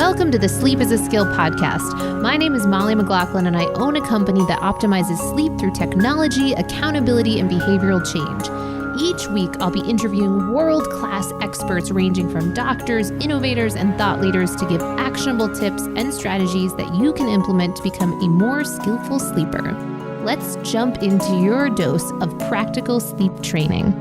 Welcome to the Sleep is a Skill podcast. My name is Molly McLaughlin, and I own a company that optimizes sleep through technology, accountability, and behavioral change. Each week, I'll be interviewing world-class experts ranging from doctors, innovators, and thought leaders to give actionable tips and strategies that you can implement to become a more skillful sleeper. Let's jump into your dose of practical sleep training.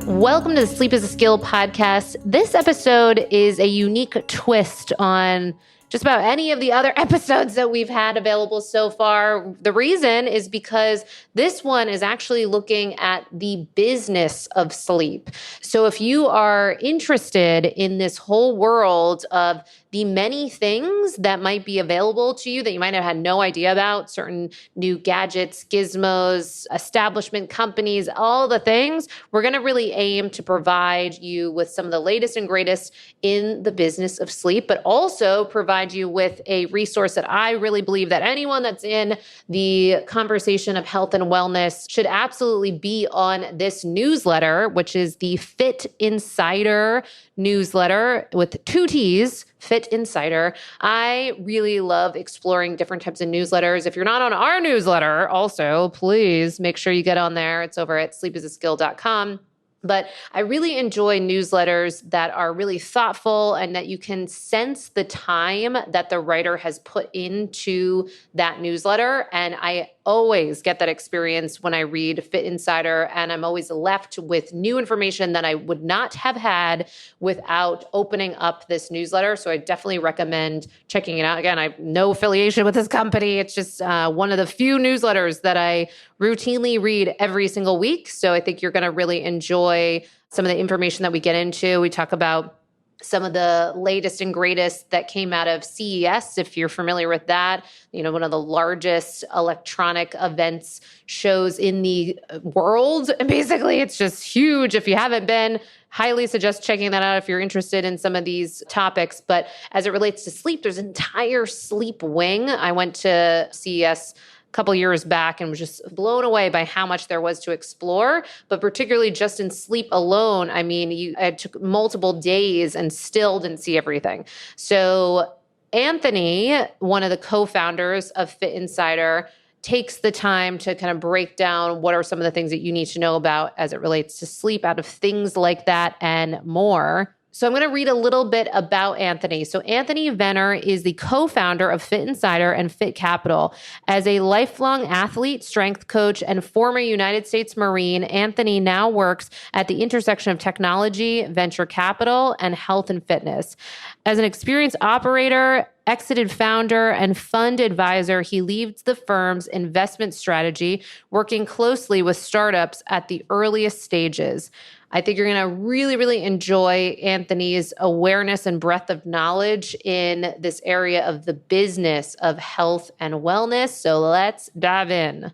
Welcome to the Sleep is a Skill podcast. This episode is a unique twist on just about any of the other episodes that we've had available so far. The reason is because this one is actually looking at the business of sleep. So if you are interested in this whole world of the many things that might be available to you that you might have had no idea about, certain new gadgets, gizmos, establishment companies, all the things, we're going to really aim to provide you with some of the latest and greatest in the business of sleep, but also provide you with a resource that I really believe that anyone that's in the conversation of health and wellness should absolutely be on this newsletter, which is the Fitt Insider newsletter with 2 T's, Fitt Insider. I really love exploring different types of newsletters. If you're not on our newsletter, also, please make sure you get on there. It's over at sleepisaskill.com. But I really enjoy newsletters that are really thoughtful and that you can sense the time that the writer has put into that newsletter. And I always get that experience when I read Fitt Insider, and I'm always left with new information that I would not have had without opening up this newsletter. So I definitely recommend checking it out. Again, I have no affiliation with this company. It's just one of the few newsletters that I routinely read every single week. So I think you're going to really enjoy some of the information that we get into. We talk about some of the latest and greatest that came out of CES, if you're familiar with that, one of the largest electronic events shows in the world. And basically, it's just huge. If you haven't been, highly suggest checking that out if you're interested in some of these topics. But as it relates to sleep, there's an entire sleep wing. I went to CES couple years back and was just blown away by how much there was to explore, but particularly just in sleep alone. I mean, it took multiple days and still didn't see everything. So Anthony, one of the co-founders of Fitt Insider, takes the time to kind of break down what are some of the things that you need to know about as it relates to sleep out of things like that and more. So I'm going to read a little bit about Anthony. So Anthony Vennare is the co-founder of Fitt Insider and Fitt Capital. As a lifelong athlete, strength coach, and former United States Marine, Anthony now works at the intersection of technology, venture capital, and health and fitness. As an experienced operator, exited founder, and fund advisor, he leads the firm's investment strategy, working closely with startups at the earliest stages. I think you're going to really, really enjoy Anthony's awareness and breadth of knowledge in this area of the business of health and wellness. So let's dive in.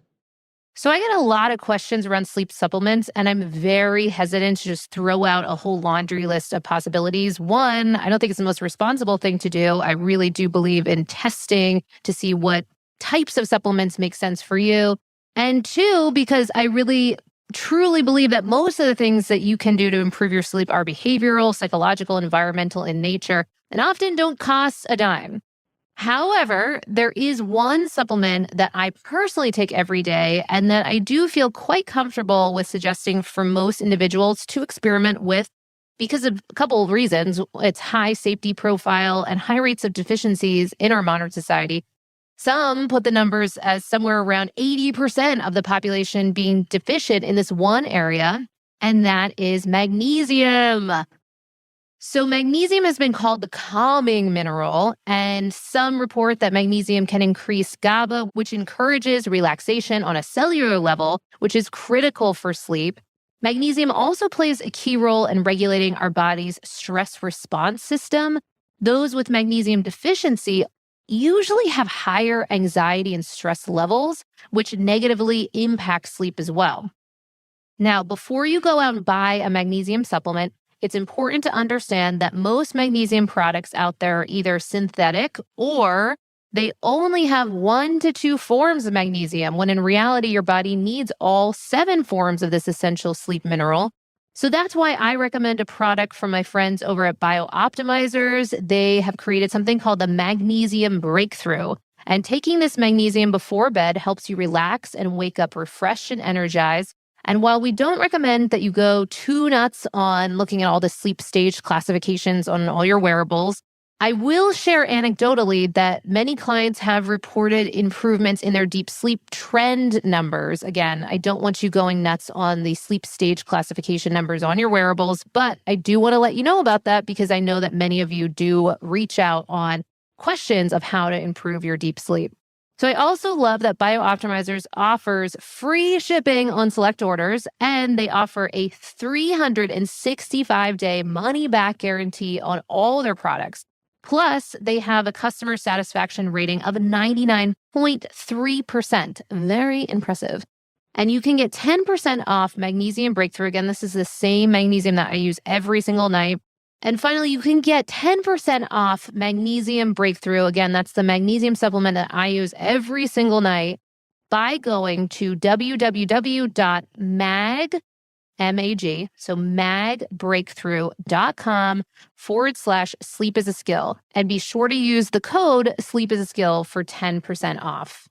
So I get a lot of questions around sleep supplements, and I'm very hesitant to just throw out a whole laundry list of possibilities. One, I don't think it's the most responsible thing to do. I really do believe in testing to see what types of supplements make sense for you. And two, because I really truly believe that most of the things that you can do to improve your sleep are behavioral, psychological, environmental in nature, and often don't cost a dime. However, there is one supplement that I personally take every day and that I do feel quite comfortable with suggesting for most individuals to experiment with because of a couple of reasons. Its high safety profile and high rates of deficiencies in our modern society. Some put the numbers as somewhere around 80% of the population being deficient in this one area, and that is magnesium. So magnesium has been called the calming mineral, and some report that magnesium can increase GABA, which encourages relaxation on a cellular level, which is critical for sleep. Magnesium also plays a key role in regulating our body's stress response system. Those with magnesium deficiency usually have higher anxiety and stress levels, which negatively impact sleep as well. Now, before you go out and buy a magnesium supplement, it's important to understand that most magnesium products out there are either synthetic or they only have 1 to 2 forms of magnesium, when in reality, your body needs all 7 forms of this essential sleep mineral. So that's why I recommend a product from my friends over at BioOptimizers. They have created something called the Magnesium Breakthrough. And taking this magnesium before bed helps you relax and wake up refreshed and energized. And while we don't recommend that you go too nuts on looking at all the sleep stage classifications on all your wearables, I will share anecdotally that many clients have reported improvements in their deep sleep trend numbers. Again, I don't want you going nuts on the sleep stage classification numbers on your wearables, but I do want to let you know about that because I know that many of you do reach out on questions of how to improve your deep sleep. So I also love that BioOptimizers offers free shipping on select orders, and they offer a 365-day money-back guarantee on all their products. Plus, they have a customer satisfaction rating of 99.3%. Very impressive. And you can get 10% off Magnesium Breakthrough. Again, this is the same magnesium that I use every single night. And finally, you can get 10% off Magnesium Breakthrough. Again, that's the magnesium supplement that I use every single night by going to magbreakthrough.com/sleep is a skill. And be sure to use the code sleep is a skill for 10% off.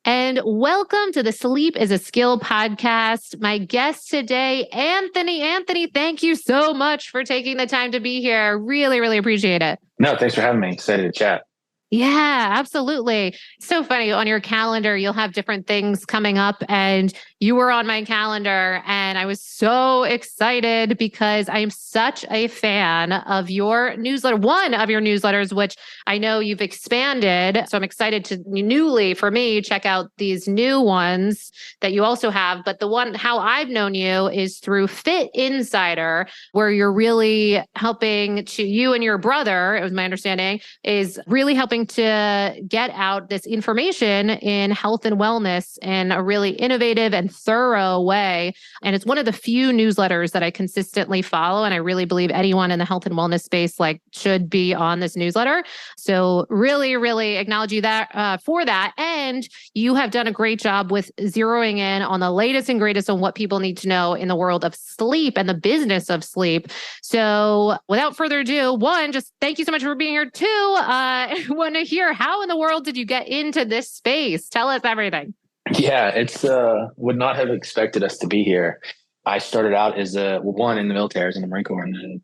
And welcome to the Sleep is a Skill podcast. My guest today, Anthony. Anthony, thank you so much for taking the time to be here. Really, really appreciate it. No, thanks for having me. Excited to chat. Yeah, absolutely. So funny. On your calendar, you'll have different things coming up, and you were on my calendar, and I was so excited because I am such a fan of your newsletter, one of your newsletters, which I know you've expanded. So I'm excited to newly, for me, check out these new ones that you also have. But the one, how I've known you is through Fitt Insider, where you're really helping to, you and your brother, it was my understanding, is really helping to get out this information in health and wellness in a really innovative and thorough way. And it's one of the few newsletters that I consistently follow. And I really believe anyone in the health and wellness space should be on this newsletter. So really, really acknowledge you for that. And you have done a great job with zeroing in on the latest and greatest on what people need to know in the world of sleep and the business of sleep. So without further ado, one, just thank you so much for being here. Two, I want to hear, how in the world did you get into this space? Tell us everything. Yeah, it's would not have expected us to be here. I started out as one in the military, as in the Marine Corps, and then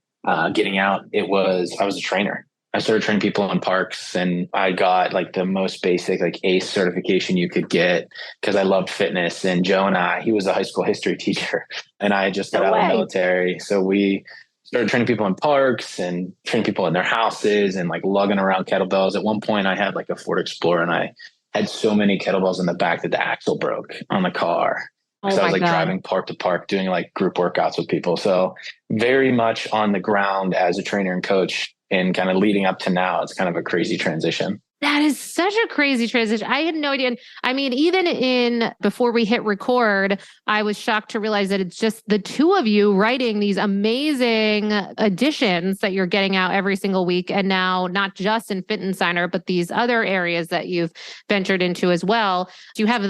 getting out, I was a trainer. I started training people in parks, and I got the most basic ACE certification you could get because I loved fitness. And Joe and he was a high school history teacher, and I just got out of the military. So we started training people in parks and training people in their houses and lugging around kettlebells. At one point I had a Ford Explorer, and I had so many kettlebells in the back that the axle broke on the car. So I was driving park to park, doing group workouts with people. So very much on the ground as a trainer and coach, and kind of leading up to now, it's kind of a crazy transition. That is such a crazy transition. I had no idea. I mean, even before we hit record, I was shocked to realize that it's just the two of you writing these amazing editions that you're getting out every single week. And now not just in Fitt Insider, but these other areas that you've ventured into as well. Do you have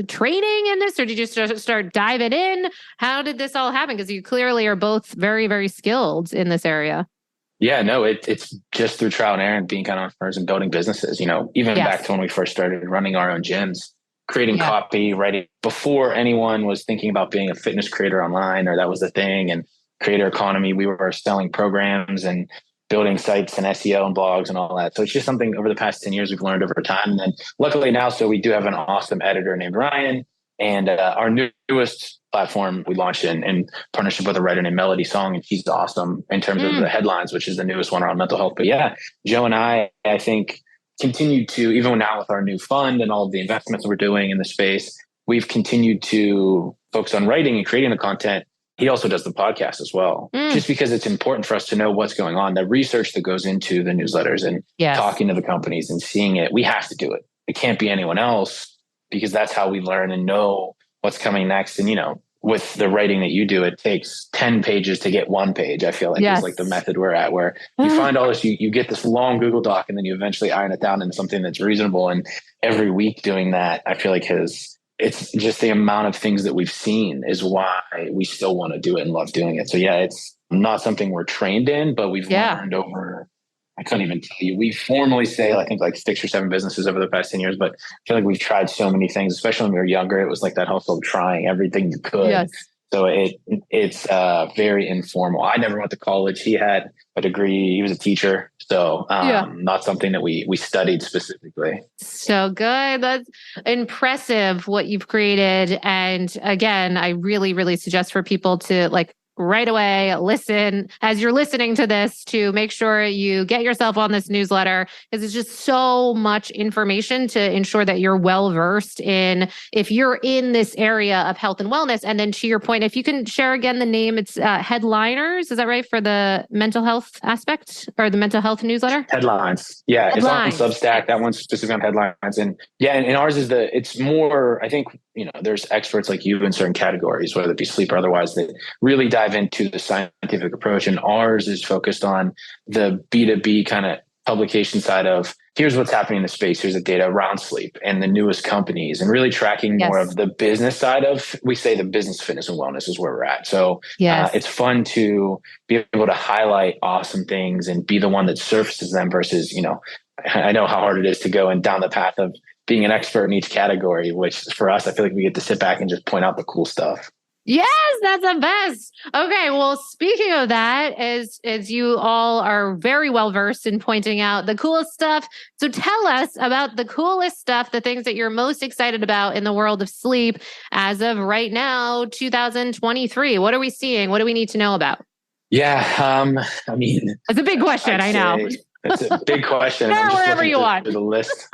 training in this, or did you just start diving in? How did this all happen? Because you clearly are both very, very skilled in this area. Yeah, no, it's just through trial and error and being kind of entrepreneurs and building businesses, even back to when we first started running our own gyms, creating copy, writing before anyone was thinking about being a fitness creator online, or that was the thing. And creator economy, we were selling programs and building sites and SEO and blogs and all that. So it's just something over the past 10 years we've learned over time. And then luckily now, so we do have an awesome editor named Ryan. And our newest platform we launched in partnership with a writer named Melody Song, and she's awesome in terms of the headlines, which is the newest one around mental health. But yeah, Joe and I think, continue to, even now with our new fund and all of the investments we're doing in the space, we've continued to focus on writing and creating the content. He also does the podcast as well, just because it's important for us to know what's going on. The research that goes into the newsletters and talking to the companies and seeing it, we have to do it. It can't be anyone else, because that's how we learn and know what's coming next. And, with the writing that you do, it takes 10 pages to get one page. I feel is the method we're at, where you find all this, you get this long Google Doc, and then you eventually iron it down into something that's reasonable. And every week doing that, I feel has it's just the amount of things that we've seen is why we still want to do it and love doing it. So yeah, it's not something we're trained in, but we've learned over, I couldn't even tell you. We formally say, I think like 6 or 7 businesses over the past 10 years, but I feel like we've tried so many things, especially when we were younger. It was like that hustle of trying everything you could. Yes. So it's very informal. I never went to college. He had a degree. He was a teacher. So not something that we studied specifically. So good. That's impressive what you've created. And again, I really, really suggest for people to like right away listen as you're listening to this to make sure you get yourself on this newsletter because it's just so much information to ensure that you're well versed in if you're in this area of health and wellness. And then to your point, if you can share again the name, it's Headliners. Is that right for the mental health aspect or the mental health newsletter? Headlines. Yeah. Headlines. It's on Substack. That one's specific on headlines. And and ours is it's more, I think, there's experts like you in certain categories, whether it be sleep or otherwise, that really dive into the scientific approach. And ours is focused on the B2B kind of publication side of here's what's happening in the space. Here's the data around sleep and the newest companies and really tracking more of the business side of, we say the business, fitness, and wellness is where we're at. So it's fun to be able to highlight awesome things and be the one that surfaces them versus, I know how hard it is to go and down the path of being an expert in each category, which for us, I feel like we get to sit back and just point out the cool stuff. Yes, that's the best. Okay, well, speaking of that, as you all are very well versed in pointing out the coolest stuff, so tell us about the coolest stuff, the things that you're most excited about in the world of sleep as of right now, 2023. What are we seeing? What do we need to know about? Yeah, I mean, it's a big question. I know. It's a big question. Share wherever you want. The list.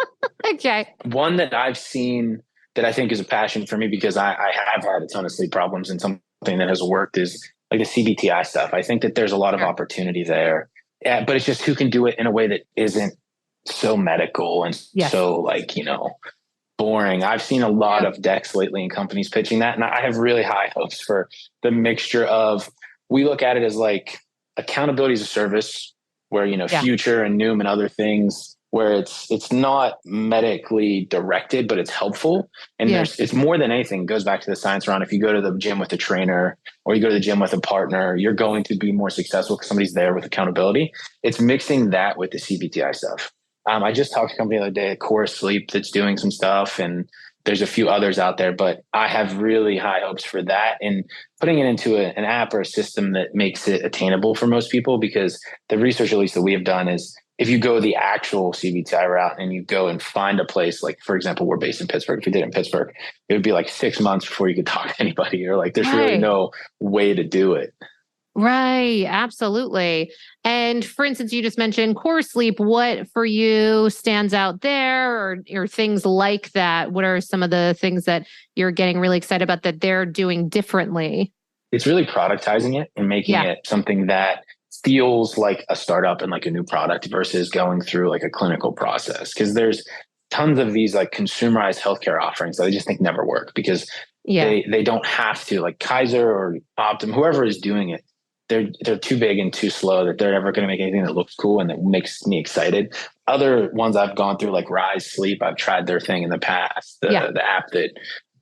Okay. One that I've seen that I think is a passion for me because I have had a ton of sleep problems and something that has worked is like the CBTI stuff. I think that there's a lot of opportunity there, but it's just who can do it in a way that isn't so medical and so boring. I've seen a lot of decks lately in companies pitching that. And I have really high hopes for the mixture of, we look at it as like accountability as a service where, Future and Noom and other things where it's not medically directed, but it's helpful. And it's more than anything, it goes back to the science around if you go to the gym with a trainer or you go to the gym with a partner, you're going to be more successful because somebody's there with accountability. It's mixing that with the CBTI stuff. I just talked to a company the other day, Core Sleep, that's doing some stuff, and there's a few others out there, but I have really high hopes for that and putting it into an app or a system that makes it attainable for most people, because the research, at least that we have done, is if you go the actual CBTI route and you go and find a place, like, for example, we're based in Pittsburgh. If you did it in Pittsburgh, it would be like 6 months before you could talk to anybody, or like, there's really no way to do it. Right. Absolutely. And for instance, you just mentioned Core Sleep. What for you stands out there or things like that? What are some of the things that you're getting really excited about that they're doing differently? It's really productizing it and making it something that feels like a startup and like a new product versus going through like a clinical process. Because there's tons of these like consumerized healthcare offerings that I just think never work because they don't have to, like Kaiser or Optum, whoever is doing it. They're too big and too slow that they're ever going to make anything that looks cool and that makes me excited. Other ones I've gone through, like Rise Sleep, I've tried their thing in the past, the app that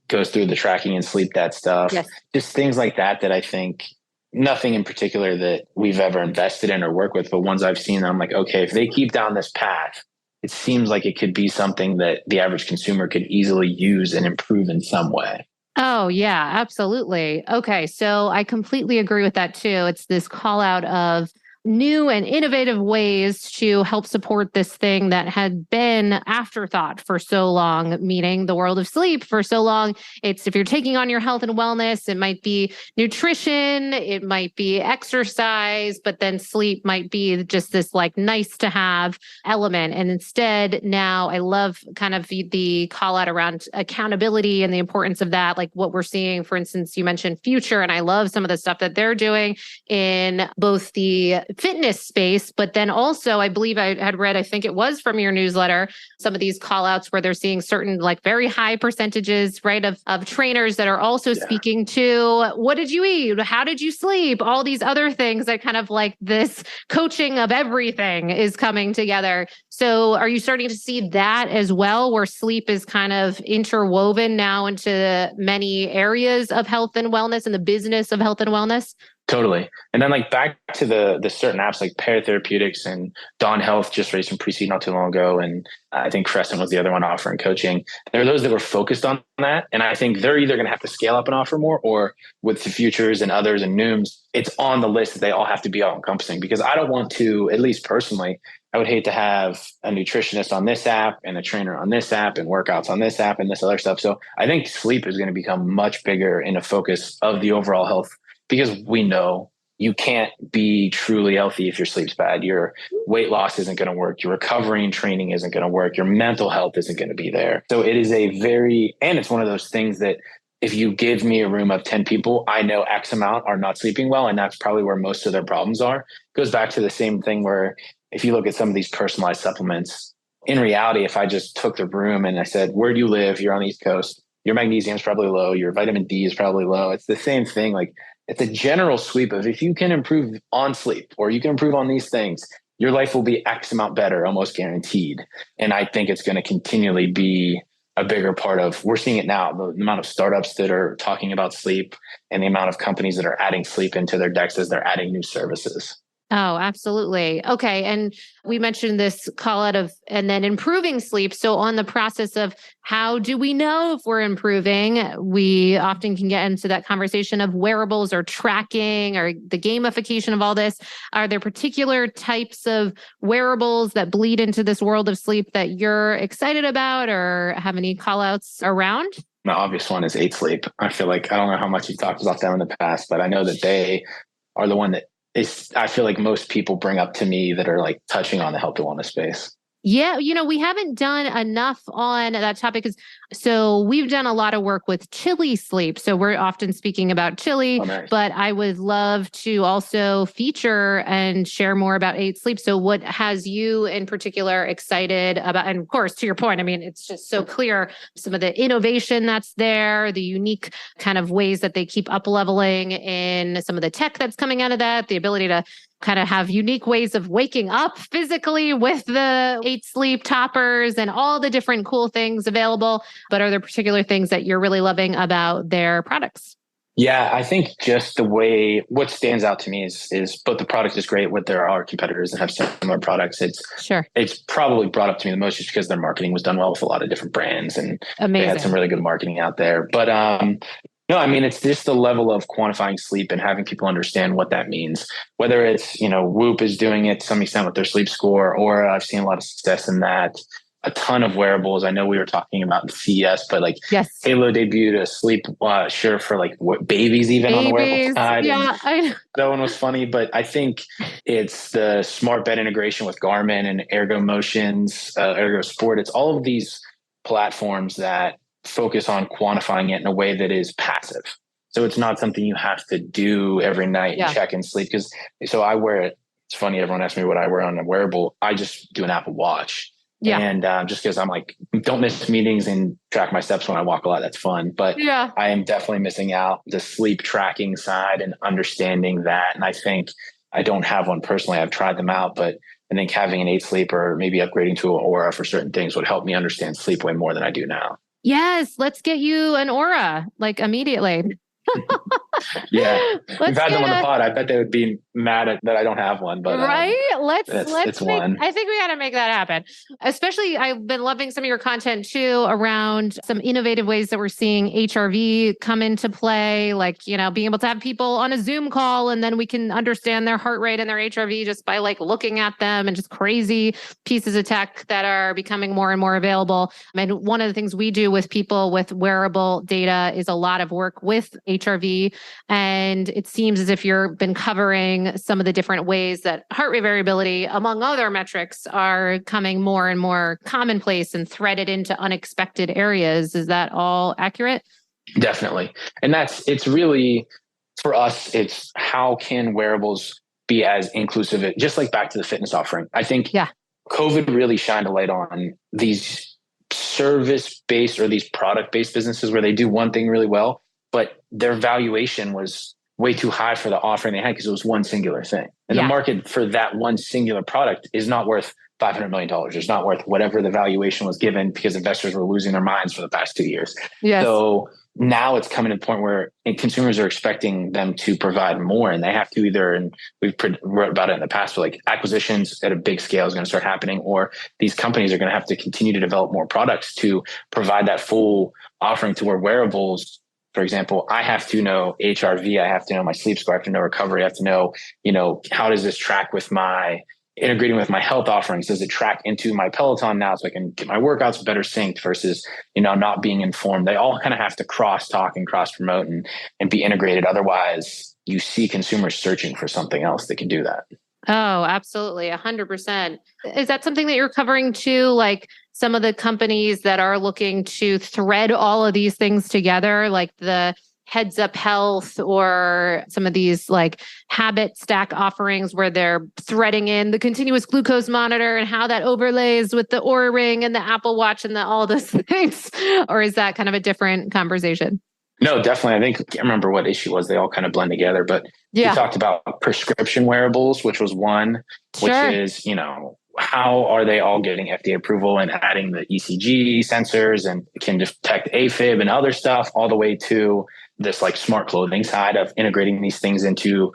goes through the tracking and sleep, that stuff. Just things like that I think, nothing in particular that we've ever invested in or worked with, but ones I've seen, I'm like, okay, if they keep down this path, it seems like it could be something that the average consumer could easily use and improve in some way. Oh, yeah, absolutely. Okay. So I completely agree with that too. It's this call out of new and innovative ways to help support this thing that had been afterthought for so long, meaning the world of sleep for so long. It's if you're taking on your health and wellness, it might be nutrition, it might be exercise, but then sleep might be just this like nice to have element. And instead now I love kind of the call out around accountability and the importance of that. Like what we're seeing, for instance, you mentioned Future, and I love some of the stuff that they're doing in both the fitness space, but then also I believe I had read, I think it was from your newsletter, some of these call outs where they're seeing certain like very high percentages, right, of trainers that are also speaking to what did you eat? How did you sleep? All these other things that kind of like this coaching of everything is coming together. So are you starting to see that as well, where sleep is kind of interwoven now into many areas of health and wellness and the business of health and wellness? Totally. And then like back to the certain apps like Paratherapeutics and Dawn Health just raised some pre-seed not too long ago. And I think Crescent was the other one offering coaching. There are those that were focused on that. And I think they're either going to have to scale up and offer more, or with the Futures and others and Nooms, it's on the list that they all have to be all encompassing, because I don't want to, at least personally, I would hate to have a nutritionist on this app and a trainer on this app and workouts on this app and this other stuff. So I think sleep is going to become much bigger in a focus of the overall health, because we know you can't be truly healthy if your sleep's bad. Your weight loss isn't going to work. Your recovery and training isn't going to work. Your mental health isn't going to be there. So it is and it's one of those things that if you give me a room of 10 people, I know X amount are not sleeping well. And that's probably where most of their problems are. It goes back to the same thing where if you look at some of these personalized supplements, in reality, if I just took the room and I said, where do you live? You're on the East Coast. Your magnesium is probably low. Your vitamin D is probably low. It's the same thing. Like, it's a general sweep of if you can improve on sleep or you can improve on these things, your life will be X amount better, almost guaranteed. And I think it's going to continually be a bigger part of, we're seeing it now, the amount of startups that are talking about sleep and the amount of companies that are adding sleep into their decks as they're adding new services. Oh, absolutely. Okay. And we mentioned this call out of, and then improving sleep. So on the process of how do we know if we're improving, we often can get into that conversation of wearables or tracking or the gamification of all this. Are there particular types of wearables that bleed into this world of sleep that you're excited about or have any call outs around? The obvious one is 8 Sleep. I feel like, I don't know how much you've talked about them in the past, but I know that they are the one that I feel like most people bring up to me that are like touching on the health and wellness space. Yeah, we haven't done enough on that topic. So we've done a lot of work with Chili sleep. So we're often speaking about Chili, nice. But I would love to also feature and share more about 8 Sleep. So what has you in particular excited about? And of course, to your point, I mean, it's just so clear some of the innovation that's there, the unique kind of ways that they keep up leveling in some of the tech that's coming out of that, the ability to kind of have unique ways of waking up physically with the 8 Sleep toppers and all the different cool things available. But are there particular things that you're really loving about their products? Yeah, I think just the way, what stands out to me is both the product is great, what there are competitors that have similar products. It's probably brought up to me the most just because their marketing was done well with a lot of different brands and They had some really good marketing out there. But no, I mean, it's just the level of quantifying sleep and having people understand what that means. Whether it's, Whoop is doing it to some extent with their sleep score, or I've seen a lot of success in that. A ton of wearables. I know we were talking about CES, but like Halo debuted a sleep sure for like babies even on the wearable side. Yeah, I know. That one was funny, but I think it's the smart bed integration with Garmin and Ergo Motions, Ergo Sport. It's all of these platforms that focus on quantifying it in a way that is passive. So it's not something you have to do every night and check and sleep. So I wear it. It's funny. Everyone asks me what I wear on a wearable. I just do an Apple Watch. Yeah. And just because I'm like, don't miss meetings and track my steps when I walk a lot. That's fun. But I am definitely missing out the sleep tracking side and understanding that. And I think I don't have one personally. I've tried them out, but I think having an 8 Sleep or maybe upgrading to an Aura for certain things would help me understand sleep way more than I do now. Yes. Let's get you an Aura like immediately. Yeah, we've had them on the pod. I bet they would be mad that I don't have one, but right. It's one. I think we got to make that happen. Especially, I've been loving some of your content too around some innovative ways that we're seeing HRV come into play, like being able to have people on a Zoom call and then we can understand their heart rate and their HRV just by like looking at them, and just crazy pieces of tech that are becoming more and more available. And one of the things we do with people with wearable data is a lot of work with HRV. And it seems as if you've been covering some of the different ways that heart rate variability, among other metrics, are coming more and more commonplace and threaded into unexpected areas. Is that all accurate? Definitely. And it's really, for us, it's how can wearables be as inclusive, just like back to the fitness offering. I think COVID really shined a light on these service-based or these product-based businesses where they do one thing really well, but their valuation was way too high for the offering they had because it was one singular thing. And the market for that one singular product is not worth $500 million. It's not worth whatever the valuation was given because investors were losing their minds for the past 2 years. Yes. So now it's coming to the point where consumers are expecting them to provide more, and they have to either, and we've wrote about it in the past, but like acquisitions at a big scale is going to start happening, or these companies are going to have to continue to develop more products to provide that full offering to where wearables, for example, I have to know HRV, I have to know my sleep score, I have to know recovery, I have to know, how does this track with integrating with my health offerings? Does it track into my Peloton now so I can get my workouts better synced versus, not being informed? They all kind of have to cross talk and cross promote and be integrated. Otherwise, you see consumers searching for something else that can do that. Oh, absolutely. 100%. Is that something that you're covering too? Like some of the companies that are looking to thread all of these things together, like the Heads Up Health or some of these like habit stack offerings where they're threading in the continuous glucose monitor and how that overlays with the Oura Ring and the Apple Watch and all those things? Or is that kind of a different conversation? No, definitely. I can't remember what issue was. They all kind of blend together, but we talked about prescription wearables, which was one, which is, how are they all getting FDA approval and adding the ECG sensors and can detect AFib and other stuff, all the way to this like smart clothing side of integrating these things into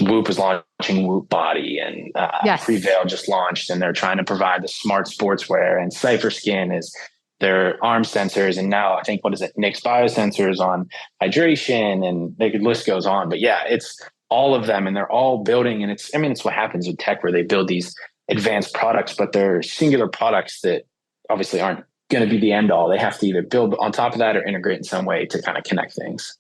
Whoop is launching Whoop Body, and Prevail just launched, and they're trying to provide the smart sportswear, and Cypher Skin is their arm sensors. And now I think, Nix biosensors on hydration, and the list goes on. But yeah, it's all of them, and they're all building. And it's what happens with tech where they build these advanced products, but they're singular products that obviously aren't going to be the end all. They have to either build on top of that or integrate in some way to kind of connect things.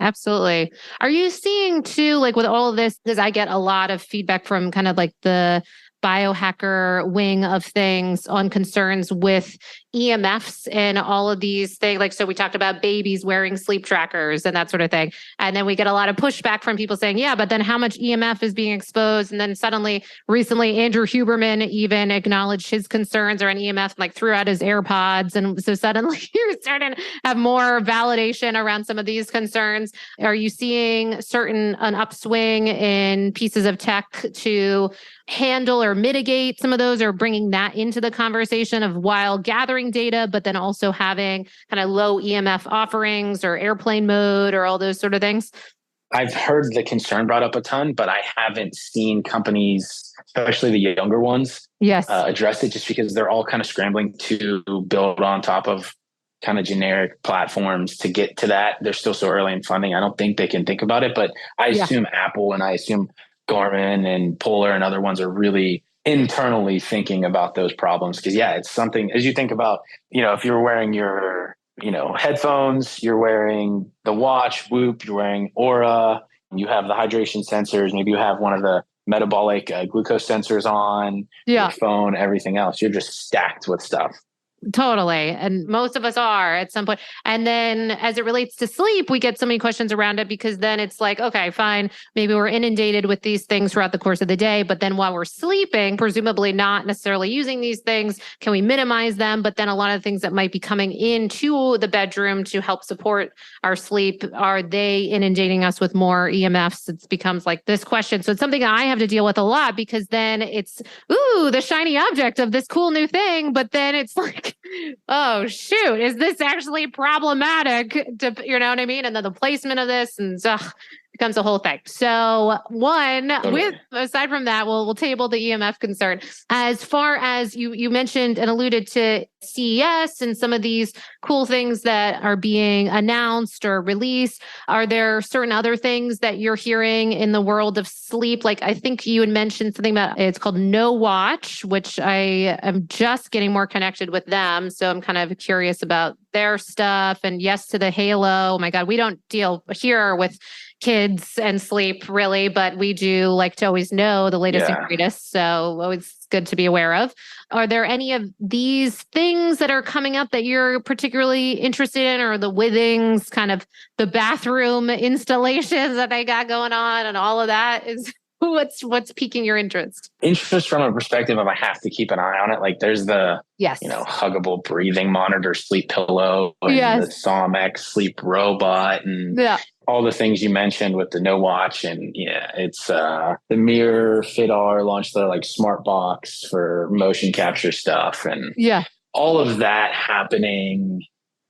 Absolutely. Are you seeing too, like with all of this, because I get a lot of feedback from kind of like the biohacker wing of things on concerns with EMFs and all of these things. Like, so we talked about babies wearing sleep trackers and that sort of thing. And then we get a lot of pushback from people saying, yeah, but then how much EMF is being exposed? And then suddenly, recently, Andrew Huberman even acknowledged his concerns around EMF, like threw out his AirPods. And so suddenly you're starting to have more validation around some of these concerns. Are you seeing an upswing in pieces of tech to handle or mitigate some of those, or bringing that into the conversation of while gathering data, but then also having kind of low EMF offerings or airplane mode or all those sort of things? I've heard the concern brought up a ton, but I haven't seen companies, especially the younger ones, address it, just because they're all kind of scrambling to build on top of kind of generic platforms to get to that. They're still so early in funding. I don't think they can think about it, but I assume Apple and I assume Garmin and Polar and other ones are really internally thinking about those problems. Because it's something, as you think about, if you're wearing your, headphones, you're wearing the watch, Whoop, you're wearing Aura, you have the hydration sensors, maybe you have one of the metabolic glucose sensors on your phone, everything else. You're just stacked with stuff. Totally. And most of us are at some point. And then as it relates to sleep, we get so many questions around it, because then it's like, okay, fine. Maybe we're inundated with these things throughout the course of the day, but then while we're sleeping, presumably not necessarily using these things, can we minimize them? But then a lot of things that might be coming into the bedroom to help support our sleep, are they inundating us with more EMFs? It becomes like this question. So it's something I have to deal with a lot, because then it's, the shiny object of this cool new thing. But then it's like, oh shoot, is this actually problematic? You know what I mean? And then the placement of this and becomes a whole thing. So aside from that, we'll table the EMF concern. As far as you mentioned and alluded to CES and some of these cool things that are being announced or released, are there certain other things that you're hearing in the world of sleep? Like I think you had mentioned something about, it's called No Watch, which I am just getting more connected with them. So I'm kind of curious about their stuff. And yes to the Halo. Oh my God, we don't deal here with kids and sleep really, but we do like to always know the latest and greatest. So always good to be aware of. Are there any of these things that are coming up that you're particularly interested in, or the Withings, kind of the bathroom installations that they got going on and all of that? What's piquing your interest? Interest from a perspective of I have to keep an eye on it. Like there's the, Yes, huggable breathing monitor, sleep pillow, and the SomX sleep robot, and all the things you mentioned with the no watch. And it's the Mirror Fitt launched their like smart box for motion capture stuff, and all of that happening.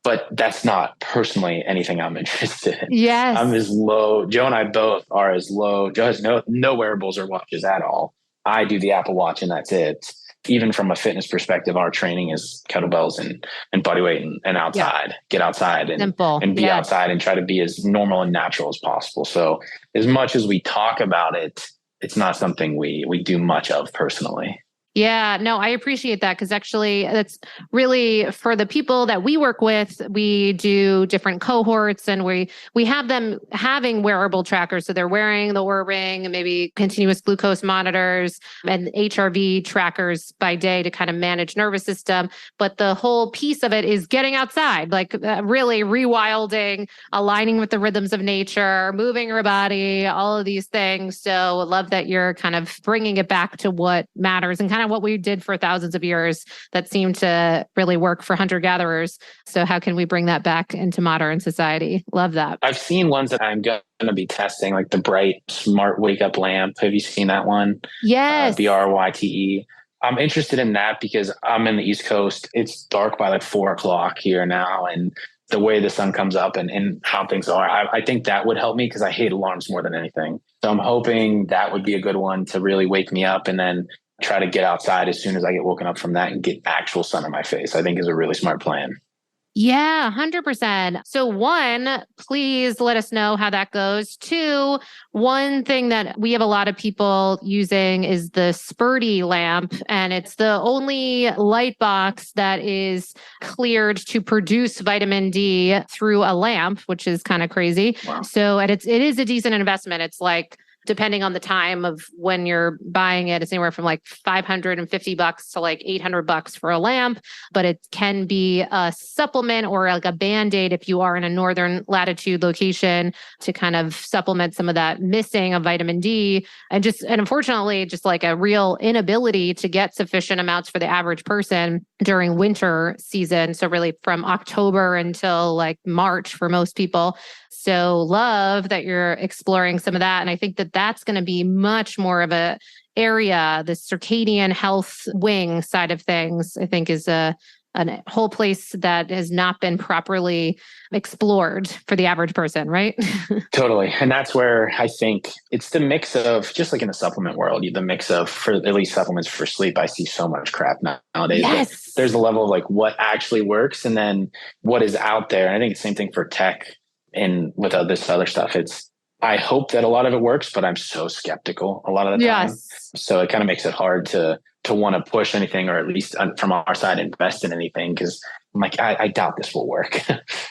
But that's not personally anything I'm interested in. Yes. I'm as low. Joe and I both are as low. Joe has no wearables or watches at all. I do the Apple Watch and that's it. Even from a fitness perspective, our training is kettlebells and body weight and outside. Get outside and be outside and try to be as normal and natural as possible. So as much as we talk about it, it's not something we do much of personally. Yeah, no, I appreciate that because actually that's really for the people that we work with, we do different cohorts and we have them having wearable trackers. So they're wearing the Oura Ring and maybe continuous glucose monitors and HRV trackers by day to kind of manage nervous system. But the whole piece of it is getting outside, like really rewilding, aligning with the rhythms of nature, moving your body, all of these things. So love that you're kind of bringing it back to what matters and kind of what we did for thousands of years that seemed to really work for hunter-gatherers. So how can we bring that back into modern society? Love that. I've seen ones that I'm going to be testing, like the Bright Smart Wake Up Lamp. Have you seen that one? Yes. BRYTE. I'm interested in that because I'm in the East Coast. It's dark by like 4:00 here now. And the way the sun comes up and how things are, I think that would help me because I hate alarms more than anything. So I'm hoping that would be a good one to really wake me up and then try to get outside as soon as I get woken up from that and get actual sun in my face, I think is a really smart plan. Yeah, 100%. So one, please let us know how that goes. Two, one thing that we have a lot of people using is the Spurdy lamp, and it's the only light box that is cleared to produce vitamin D through a lamp, which is kind of crazy. Wow. So, and it is a decent investment. It's like, depending on the time of when you're buying it, it's anywhere from like $550 to like $800 for a lamp, but it can be a supplement or like a Band-Aid if you are in a northern latitude location to kind of supplement some of that missing of vitamin D. And unfortunately, just like a real inability to get sufficient amounts for the average person during winter season. So really from October until like March for most people. So love that you're exploring some of that. And I think that that's going to be much more of a area, the circadian health wing side of things, I think is a whole place that has not been properly explored for the average person, right? Totally. And that's where I think it's the mix of, just like in the supplement world, the mix of, for at least supplements for sleep, I see so much crap nowadays. Yes. There's a level of like what actually works and then what is out there. And I think it's the same thing for tech and with this other stuff. I hope that a lot of it works, but I'm so skeptical a lot of the time. So it kind of makes it hard to want to push anything, or at least from our side, invest in anything. Cause I'm like, I doubt this will work.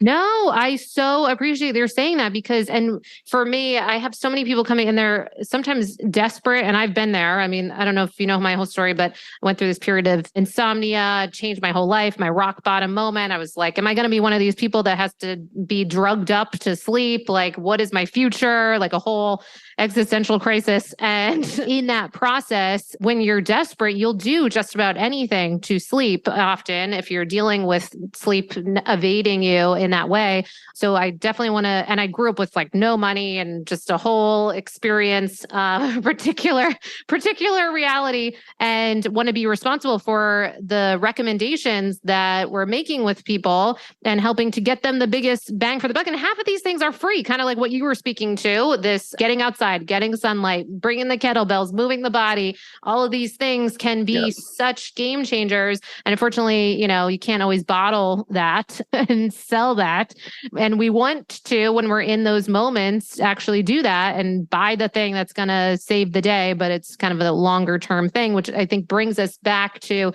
No, I so appreciate you're saying that because, and for me, I have so many people coming in there sometimes desperate, and I've been there. I mean, I don't know if you know my whole story, but I went through this period of insomnia, changed my whole life, my rock bottom moment. I was like, am I going to be one of these people that has to be drugged up to sleep? Like, what is my future? Like a whole existential crisis. And in that process, when you're desperate, you'll do just about anything to sleep often if you're dealing with sleep evading you in that way. So I definitely want to, and I grew up with like no money and just a whole experience, particular reality, and want to be responsible for the recommendations that we're making with people and helping to get them the biggest bang for the buck. And half of these things are free, kind of like what you were speaking to, this getting outside, getting sunlight, bringing the kettlebells, moving the body. All of these things can be such game changers. And unfortunately, you can't always bottle that and sell that. And we want to, when we're in those moments, actually do that and buy the thing that's going to save the day. But it's kind of a longer term thing, which I think brings us back to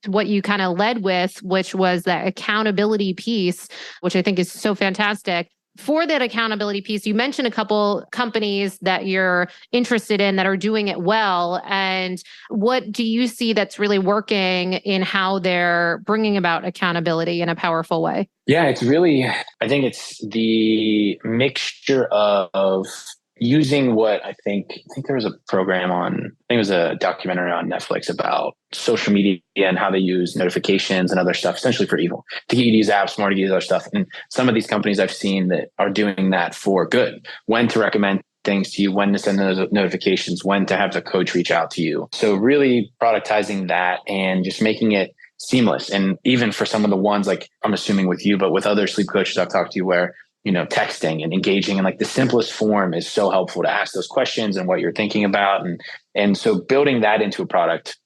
what you kind of led with, which was that accountability piece, which I think is so fantastic. For that accountability piece, you mentioned a couple companies that you're interested in that are doing it well. And what do you see that's really working in how they're bringing about accountability in a powerful way? Yeah, it's really, I think it's the mixture of using what I think there was a program on, I think it was a documentary on Netflix about social media and how they use notifications and other stuff, essentially for evil, to get you to use apps more, to use other stuff. And some of these companies I've seen that are doing that for good, when to recommend things to you, when to send those notifications, when to have the coach reach out to you. So really productizing that and just making it seamless. And even for some of the ones, like I'm assuming with you, but with other sleep coaches I've talked to where, texting and engaging in like the simplest form is so helpful to ask those questions and what you're thinking about. And so building that into a product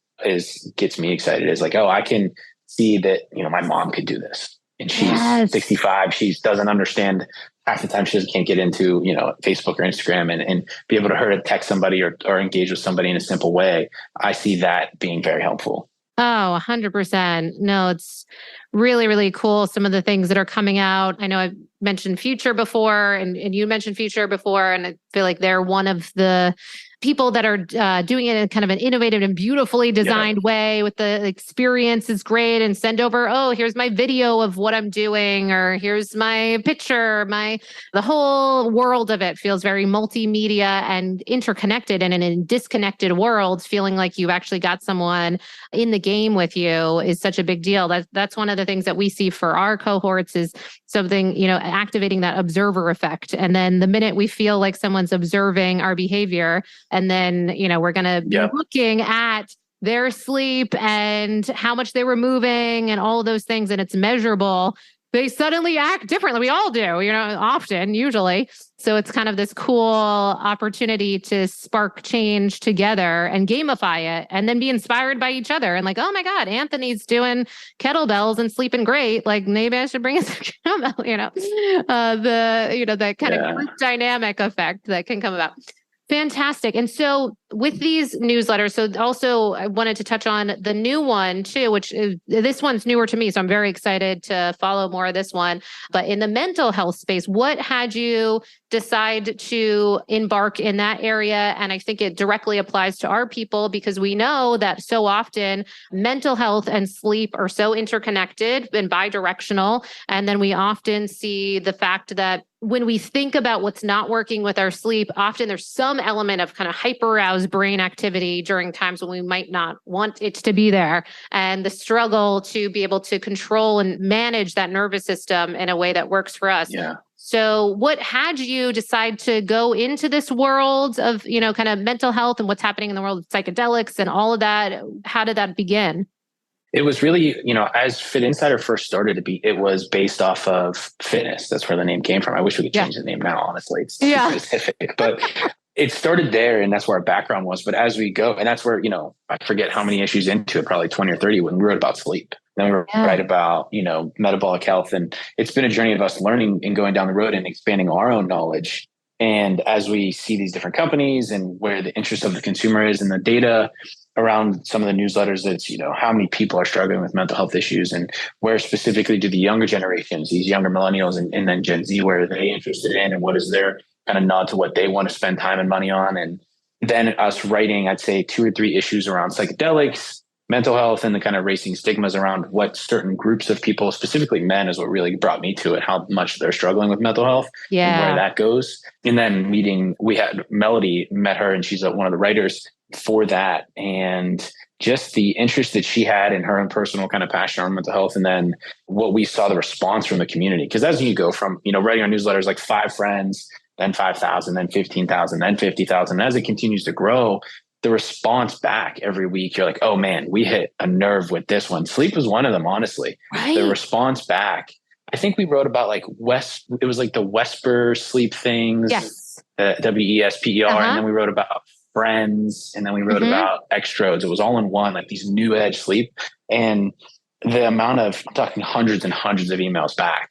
gets me excited. It's like, oh, I can see that, my mom could do this and she's 65. She doesn't understand half the time. She can't get into, Facebook or Instagram and be able to her to text somebody or engage with somebody in a simple way. I see that being very helpful. Oh, 100%. No, it's really, really cool. Some of the things that are coming out. I know I've mentioned Future before and you mentioned Future before, and I feel like they're one of the people that are doing it in kind of an innovative and beautifully designed way with the experience is great, and send over, oh, here's my video of what I'm doing, or here's my picture, the whole world of it feels very multimedia and interconnected, and in a disconnected world, feeling like you've actually got someone in the game with you is such a big deal. That's one of the things that we see for our cohorts is something, activating that observer effect. And then the minute we feel like someone's observing our behavior, and then, we're going to be looking at their sleep and how much they were moving and all of those things, and it's measurable, they suddenly act differently. We all do, often, usually. So it's kind of this cool opportunity to spark change together and gamify it, and then be inspired by each other. And like, oh my God, Anthony's doing kettlebells and sleeping great. Like maybe I should bring us a kettlebell, that kind of group dynamic effect that can come about. Fantastic. And so with these newsletters, so also I wanted to touch on the new one too, which this one's newer to me. So I'm very excited to follow more of this one. But in the mental health space, what had you decide to embark in that area? And I think it directly applies to our people, because we know that so often mental health and sleep are so interconnected and bidirectional. And then we often see the fact that when we think about what's not working with our sleep, often there's some element of kind of hyper-aroused brain activity during times when we might not want it to be there. And the struggle to be able to control and manage that nervous system in a way that works for us. Yeah. So what had you decide to go into this world of, kind of mental health and what's happening in the world of psychedelics and all of that? How did that begin? It was really, as Fit Insider first started to be, it was based off of fitness. That's where the name came from. I wish we could change the name now, honestly. It's too specific, but it started there, and that's where our background was. But as we go, and that's where, I forget how many issues into it, probably 20 or 30 when we wrote about sleep. Then we write about, metabolic health. And it's been a journey of us learning and going down the road and expanding our own knowledge. And as we see these different companies and where the interest of the consumer is and the data around some of the newsletters, it's, how many people are struggling with mental health issues, and where specifically do the younger generations, these younger millennials and then Gen Z, where are they interested in, and what is their kind of nod to what they want to spend time and money on. And then us writing, I'd say 2 or 3 issues around psychedelics, mental health, and the kind of racing stigmas around what certain groups of people, specifically men, is what really brought me to it, how much they're struggling with mental health and where that goes. And then we had Melody, met her, and she's one of the writers for that. And just the interest that she had in her own personal kind of passion on mental health. And then what we saw the response from the community. Because as you go from, writing our newsletters, like 5 friends, then 5,000, then 15,000, then 50,000. As it continues to grow, the response back every week, you're like, oh man, we hit a nerve with this one. Sleep was one of them, honestly. Right. The response back. I think we wrote about it was like the Wesper sleep things, WESPER. And then we wrote about Friends. And then we wrote about Extrodes. It was all in one, like these new edge sleep. And the amount of, I'm talking hundreds and hundreds of emails back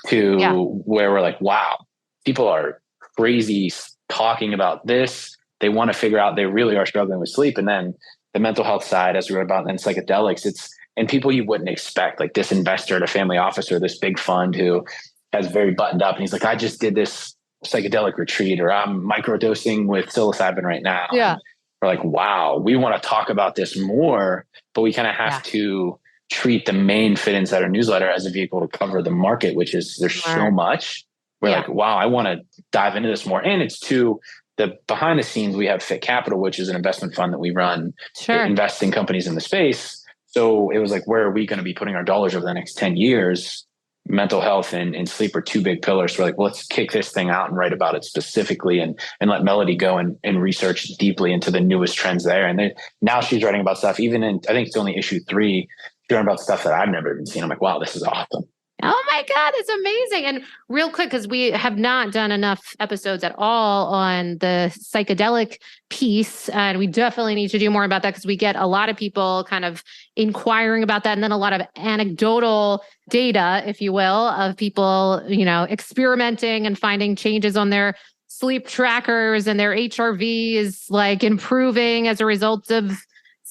to where we're like, wow, people are crazy talking about this. They want to figure out, they really are struggling with sleep. And then the mental health side, as we wrote about, and then psychedelics, and people you wouldn't expect, like this investor at a family office or this big fund who has very buttoned up. And he's like, I just did this psychedelic retreat, or I'm microdosing with psilocybin right now. Yeah. And we're like, wow, we want to talk about this more, but we kind of have to treat the main Fit Insider newsletter as a vehicle to cover the market, which is there's so much. We're like, wow, I want to dive into this more. And it's to the behind the scenes, we have Fitt Capital, which is an investment fund that we run, Sure. invest in companies in the space. So it was like, where are we going to be putting our dollars over the next 10 years? Mental health and sleep are two big pillars. So we're like, well, let's kick this thing out and write about it specifically and let Melody go and research deeply into the newest trends there. And then now she's writing about stuff, even in, I think it's only issue 3, she's writing about stuff that I've never even seen. I'm like, wow, this is awesome. Oh my God, it's amazing. And real quick, because we have not done enough episodes at all on the psychedelic piece, and we definitely need to do more about that because we get a lot of people kind of inquiring about that, and then a lot of anecdotal data, if you will, of people, experimenting and finding changes on their sleep trackers, and their HRV is like improving as a result of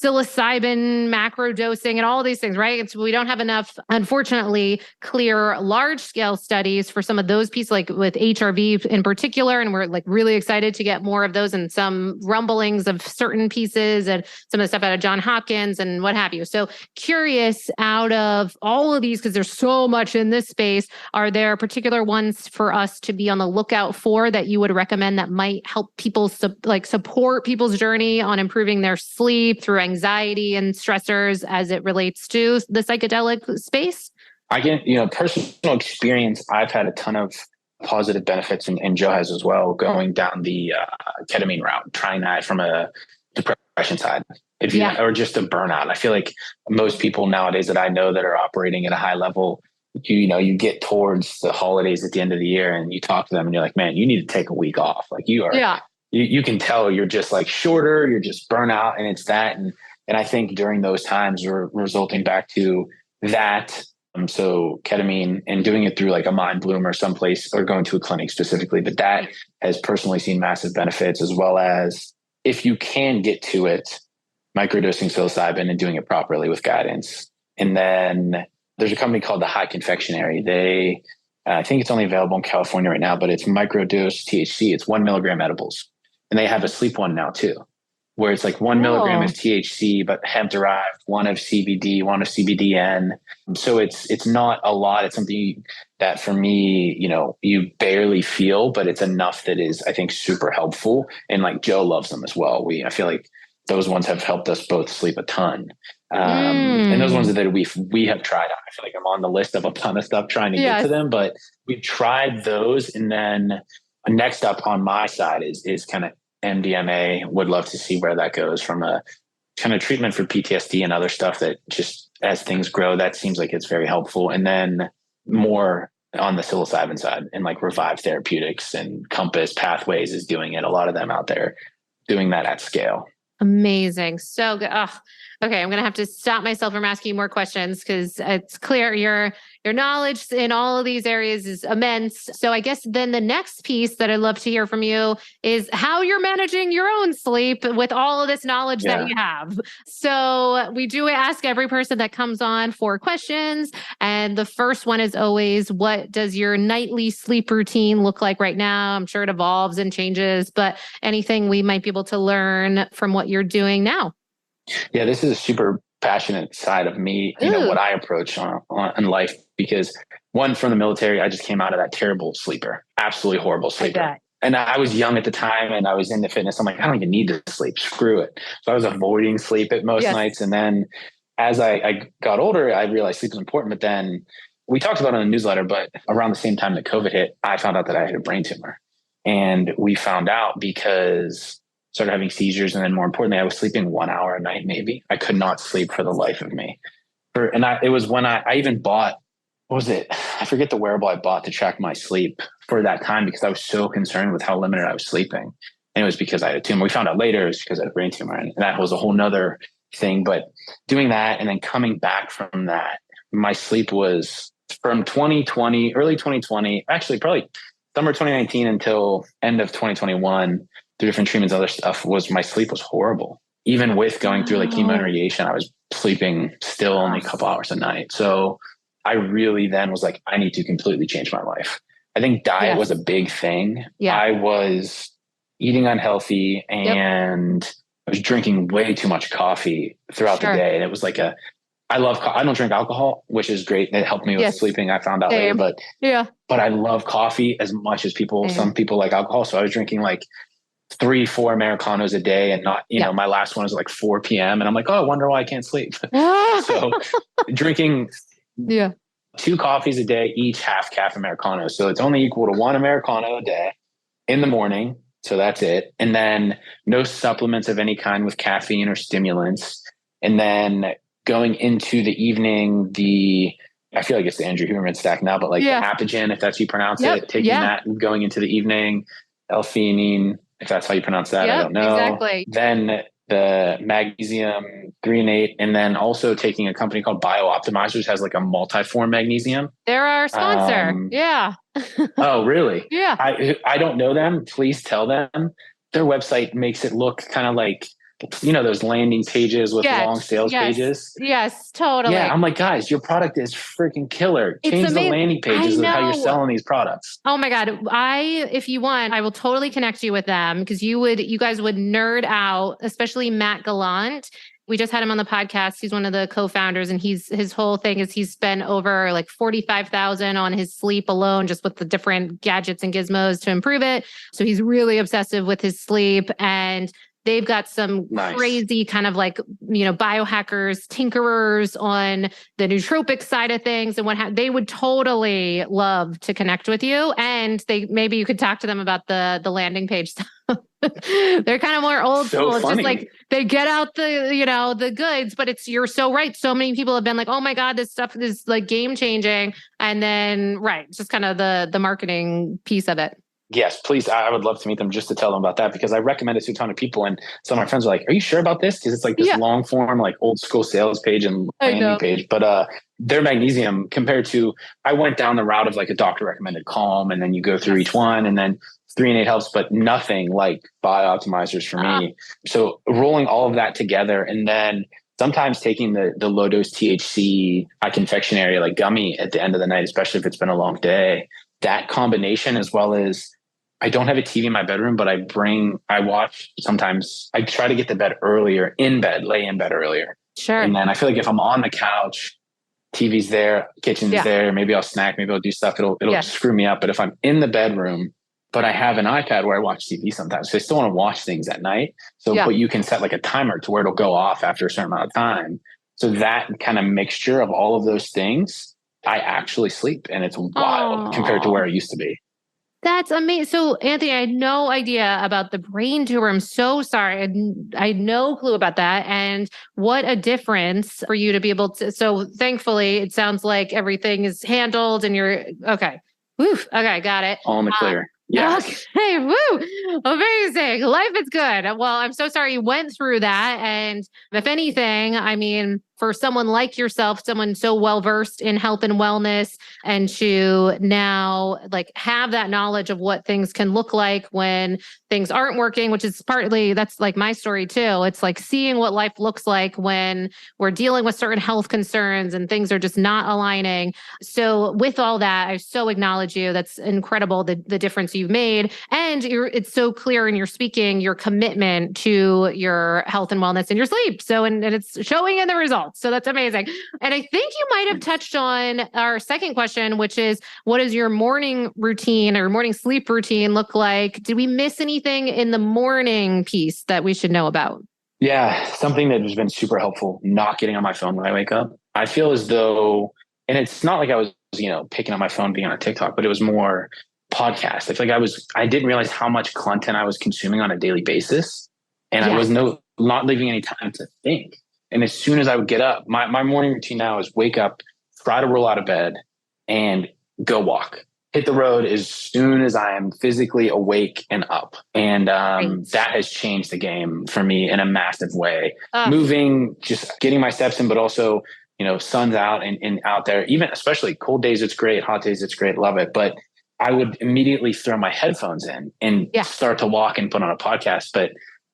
psilocybin macro dosing and all these things, right? So we don't have enough, unfortunately, clear large scale studies for some of those pieces, like with HRV in particular. And we're like really excited to get more of those and some rumblings of certain pieces and some of the stuff out of Johns Hopkins and what have you. So curious, out of all of these, because there's so much in this space, are there particular ones for us to be on the lookout for that you would recommend that might help people support people's journey on improving their sleep through anxiety and stressors as it relates to the psychedelic space? I get, personal experience. I've had a ton of positive benefits, and Joe has as well, going down the ketamine route, trying that from a depression side, or just a burnout. I feel like most people nowadays that I know that are operating at a high level, you get towards the holidays at the end of the year and you talk to them and you're like, man, you need to take a week off. Like you are, you can tell you're just like shorter, you're just burnout, and it's that. And I think during those times we're resulting back to that. So ketamine and doing it through like a Mind Bloom or someplace, or going to a clinic specifically, but that has personally seen massive benefits, as well as, if you can get to it, microdosing psilocybin and doing it properly with guidance. And then there's a company called the High Confectionery. They, I think it's only available in California right now, but it's microdose THC. It's 1 milligram edibles. And they have a sleep one now too, where it's like 1 milligram of THC, but hemp derived, 1 of CBD, 1 of CBDN. So it's not a lot. It's something that for me, you barely feel, but it's enough that is, I think, super helpful. And like Joe loves them as well. I feel like those ones have helped us both sleep a ton. And those ones that we have tried, I feel like I'm on the list of a ton of stuff trying to get to them, but we've tried those. And then next up on my side is kind of MDMA. Would love to see where that goes from a kind of treatment for PTSD and other stuff that just as things grow, that seems like it's very helpful. And then more on the psilocybin side, and like Revive Therapeutics and Compass Pathways is doing it. A lot of them out there doing that at scale. Amazing. So good. Oh, okay. I'm going to have to stop myself from asking more questions because it's clear your knowledge in all of these areas is immense. So I guess then the next piece that I'd love to hear from you is how you're managing your own sleep with all of this knowledge that you have. So we do ask every person that comes on 4 questions. And the first one is always, what does your nightly sleep routine look like right now? I'm sure it evolves and changes, but anything we might be able to learn from what you're doing now? Yeah, this is a super passionate side of me, what I approach on life, because one, from the military, I just came out of that terrible sleeper, absolutely horrible sleeper. And I was young at the time and I was into fitness. I'm like, I don't even need to sleep. Screw it. So I was avoiding sleep at most nights. And then as I got older, I realized sleep is important. But then we talked about it in the newsletter, but around the same time that COVID hit, I found out that I had a brain tumor. And we found out because I started having seizures. And then more importantly, I was sleeping 1 hour a night, maybe. I could not sleep for the life of me. It was when I even bought, what was it? I forget the wearable I bought to track my sleep for that time, because I was so concerned with how limited I was sleeping. And it was because I had a tumor. We found out later it was because I had a brain tumor. And that was a whole nother thing. But doing that and then coming back from that, my sleep was from 2020, early 2020, actually probably summer 2019 until end of 2021, through different treatments, other stuff, my sleep was horrible. Even with going through like chemo and radiation, I was sleeping still only a couple hours a night. So I really then was like, I need to completely change my life. I think diet was a big thing. I was eating unhealthy and I was drinking way too much coffee throughout the day. And it was like I don't drink alcohol, which is great. It helped me with sleeping. I found out later, but I love coffee as much as some people like alcohol. So I was drinking like 3-4 Americanos a day and not, my last one was like 4 p.m. And I'm like, oh, I wonder why I can't sleep. So drinking 2 coffees a day, each half calf Americano. So it's only equal to 1 Americano a day in the morning. So that's it. And then no supplements of any kind with caffeine or stimulants. And then going into the evening, I feel like it's the Andrew Huberman stack now, but like the Apigen, if that's how you pronounce it, taking that and going into the evening, L-theanine, if that's how you pronounce that, I don't know. Exactly. Then the magnesium 3 and 8, and then also taking a company called BioOptimizers has like a multi-form magnesium. They're our sponsor. Oh, really? Yeah. I don't know them. Please tell them. Their website makes it look kind of like, those landing pages with long sales pages. Yes, totally. Yeah, I'm like, guys, your product is freaking killer. Change the landing pages of how you're selling these products. Oh my God. If you want, I will totally connect you with them because you guys would nerd out, especially Matt Gallant. We just had him on the podcast. He's one of the co-founders, and his whole thing is he's spent over like $45,000 on his sleep alone, just with the different gadgets and gizmos to improve it. So he's really obsessive with his sleep, and they've got some crazy kind of like, biohackers, tinkerers on the nootropic side of things and they would totally love to connect with you. And maybe you could talk to them about the landing page stuff. They're kind of more old school. It's just like they get out the goods, but you're so right. So many people have been like, oh my God, this stuff is like game changing. And then, just kind of the marketing piece of it. Yes, please. I would love to meet them just to tell them about that because I recommend it to a ton of people. And some of my friends are like, are you sure about this? Because it's like this long form, like old school sales page and landing page. But their magnesium compared to, I went down the route of like a doctor recommended Calm, and then you go through each one, and then 3 and 8 helps, but nothing like BioOptimizers for me. So rolling all of that together, and then sometimes taking the low dose THC high confectionery like gummy at the end of the night, especially if it's been a long day. That combination, as well as I don't have a TV in my bedroom, but I watch sometimes. I try to get to bed earlier, lay in bed earlier. Sure. And then I feel like if I'm on the couch, TV's there, kitchen's there, maybe I'll snack, maybe I'll do stuff. It'll screw me up. But if I'm in the bedroom, but I have an iPad where I watch TV sometimes, so I still want to watch things at night. So, but you can set like a timer to where it'll go off after a certain amount of time. So that kind of mixture of all of those things, I actually sleep, and it's wild compared to where it used to be. That's amazing. So, Anthony, I had no idea about the brain tumor. I'm so sorry. I had no clue about that. And what a difference for you to be able to. So, thankfully, it sounds like everything is handled and you're okay. Woo. Okay, got it. All in the clear. Yes. Okay. Woo. Amazing. Life is good. Well, I'm so sorry you went through that. And if anything, I mean, for someone like yourself, someone so well-versed in health and wellness, and to now like have that knowledge of what things can look like when things aren't working, which is partly, that's like my story too. It's like seeing what life looks like when we're dealing with certain health concerns and things are just not aligning. So with all that, I so acknowledge you. That's incredible, the difference you've made. And it's so clear in your speaking, your commitment to your health and wellness and your sleep. So, and it's showing in the results. So that's amazing. And I think you might have touched on our second question, which is, what does your morning routine or morning sleep routine look like? Did we miss anything in the morning piece that we should know about? Yeah, something that has been super helpful, not getting on my phone when I wake up. I feel as though, and it's not like I was, picking up my phone, being on TikTok, but it was more podcast. I feel like I didn't realize how much content I was consuming on a daily basis. And I was not leaving any time to think. And as soon as I would get up, my morning routine now is wake up, try to roll out of bed, and go walk. Hit the road as soon as I am physically awake and up. And that has changed the game for me in a massive way. Moving, just getting my steps in, but also, sun's out and out there. Even especially cold days, it's great. Hot days, it's great. Love it. But I would immediately throw my headphones in and start to walk and put on a podcast. But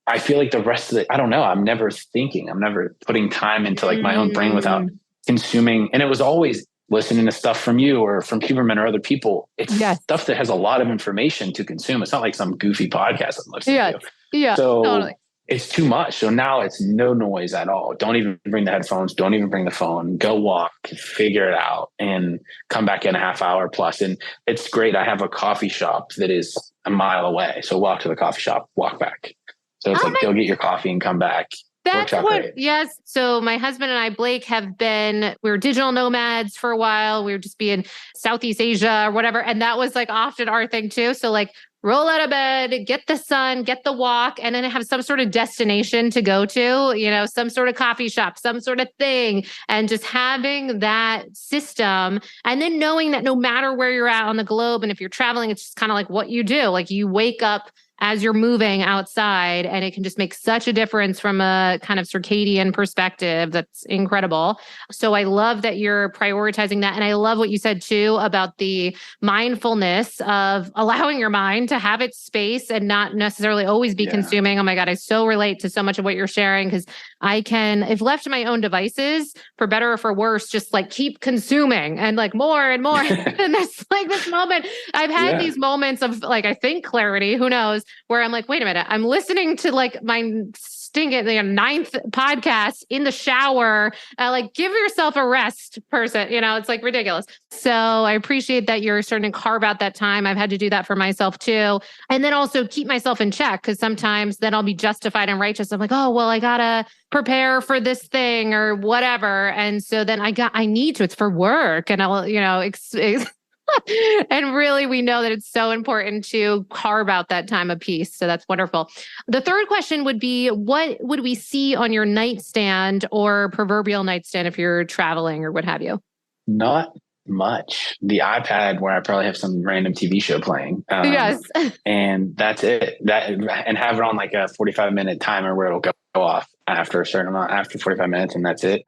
I feel like the rest of it, I don't know. I'm never thinking. I'm never putting time into like my own brain without consuming. And it was always listening to stuff from you or from Huberman or other people. It's stuff that has a lot of information to consume. It's not like some goofy podcast I'm listening to. Yeah, so totally. it's too much. So now it's no noise at all. Don't even bring the headphones. Don't even bring the phone. Go walk, figure it out, and come back in a half hour plus. And it's great. I have a coffee shop that is a mile away. So walk to the coffee shop, walk back. So it's go get your coffee and come back. That's yes. So my husband and I, Blake, we were digital nomads for a while. We were just be in Southeast Asia or whatever. And that was like often our thing too. So like roll out of bed, get the sun, get the walk, and then have some sort of destination to go to, some sort of coffee shop, some sort of thing. And just having that system and then knowing that no matter where you're at on the globe, and if you're traveling, it's just kind of like what you do. Like you wake up as you're moving outside, and it can just make such a difference from a kind of circadian perspective. That's incredible. So I love that you're prioritizing that. And I love what you said too about the mindfulness of allowing your mind to have its space and not necessarily always be consuming. Oh my God, I so relate to so much of what you're sharing, because I can, if left to my own devices, for better or for worse, just like keep consuming and like more and more. And that's like this moment. I've had these moments of like, I think clarity, who knows, where I'm like, wait a minute, I'm listening to like my stinking 9th podcast in the shower. Like give yourself a rest, person. It's like ridiculous. So I appreciate that you're starting to carve out that time. I've had to do that for myself too. And then also keep myself in check, because sometimes then I'll be justified and righteous. I'm like, oh, well, I gotta prepare for this thing or whatever. And so then I need to, it's for work, and I'll, and really, we know that it's so important to carve out that time of peace. So that's wonderful. The third question would be, what would we see on your nightstand or proverbial nightstand if you're traveling or what have you? Not much. The iPad, where I probably have some random TV show playing. Yes. And that's it. And have it on like a 45-minute timer where it'll go off after a certain amount, after 45 minutes, and that's it.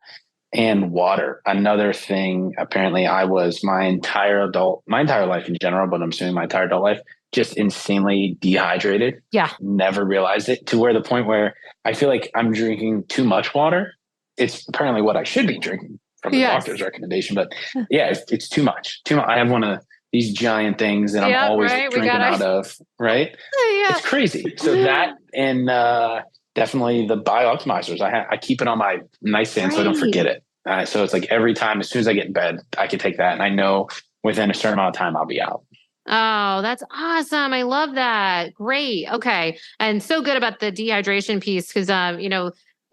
And water. Another thing, apparently I was my entire life in general, but I'm assuming my entire adult life, just insanely dehydrated. Yeah. Never realized it, to where the point where I feel like I'm drinking too much water. It's apparently what I should be drinking from the doctor's recommendation, but it's too much. I have one of these giant things that I'm always drinking out of, right? Yeah. It's crazy. So that, and definitely the biooptimizers. I keep it on my nightstand so I don't forget it. So it's like every time, as soon as I get in bed, I can take that, and I know within a certain amount of time I'll be out. Oh, that's awesome. I love that. Great. Okay. And so good about the dehydration piece, because,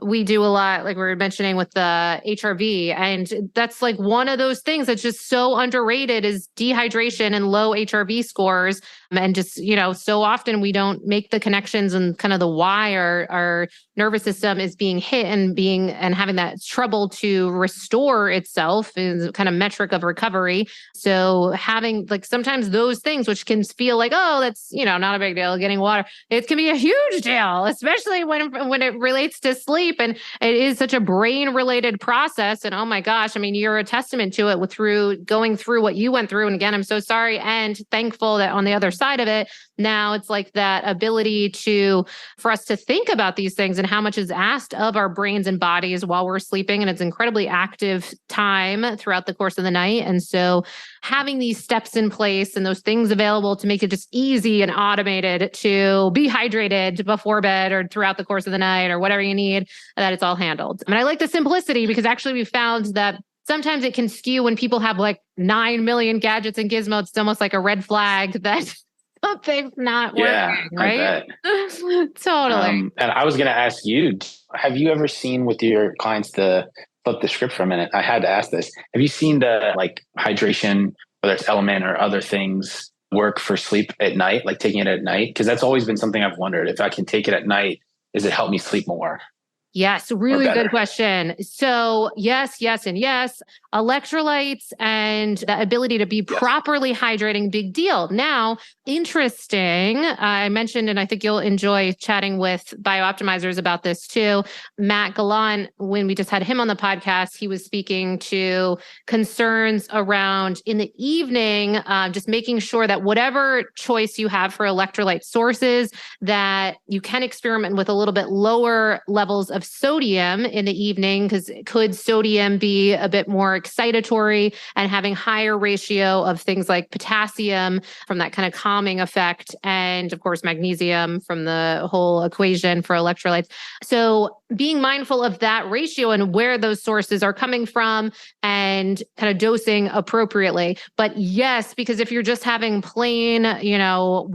we do a lot, like we were mentioning with the HRV, and that's like one of those things that's just so underrated is dehydration and low HRV scores. And just, so often we don't make the connections and kind of the why our nervous system is being hit and having that trouble to restore itself is kind of metric of recovery. So having like sometimes those things, which can feel like, oh, that's, not a big deal, getting water, it can be a huge deal, especially when it relates to sleep. And it is such a brain related process. And oh my gosh, I mean, you're a testament to it through going through what you went through. And again, I'm so sorry and thankful that on the other side of it, now it's like that ability for us to think about these things and how much is asked of our brains and bodies while we're sleeping. And it's incredibly active time throughout the course of the night. And so having these steps in place and those things available to make it just easy and automated to be hydrated before bed or throughout the course of the night or whatever you need, that it's all handled. And I like the simplicity, because actually we found that sometimes it can skew when people have like 9 million gadgets and gizmos. It's almost like a red flag that something's not working, right? Totally. And I was going to ask you, have you ever seen with your clients flip the script for a minute? I had to ask this. Have you seen the like hydration, whether it's Element or other things, work for sleep at night, like taking it at night? Because that's always been something I've wondered. If I can take it at night, does it help me sleep more? Yes, really good question. So yes, and yes. Electrolytes and the ability to be properly hydrating, big deal. Now, interesting. I mentioned, and I think you'll enjoy chatting with biooptimizers about this too. Matt Gallant, when we just had him on the podcast, he was speaking to concerns around in the evening, just making sure that whatever choice you have for electrolyte sources, that you can experiment with a little bit lower levels of sodium in the evening, because could sodium be a bit more excitatory and having higher ratio of things like potassium from that kind of calming effect. And of course, magnesium from the whole equation for electrolytes. So being mindful of that ratio and where those sources are coming from and kind of dosing appropriately. But yes, because if you're just having plain,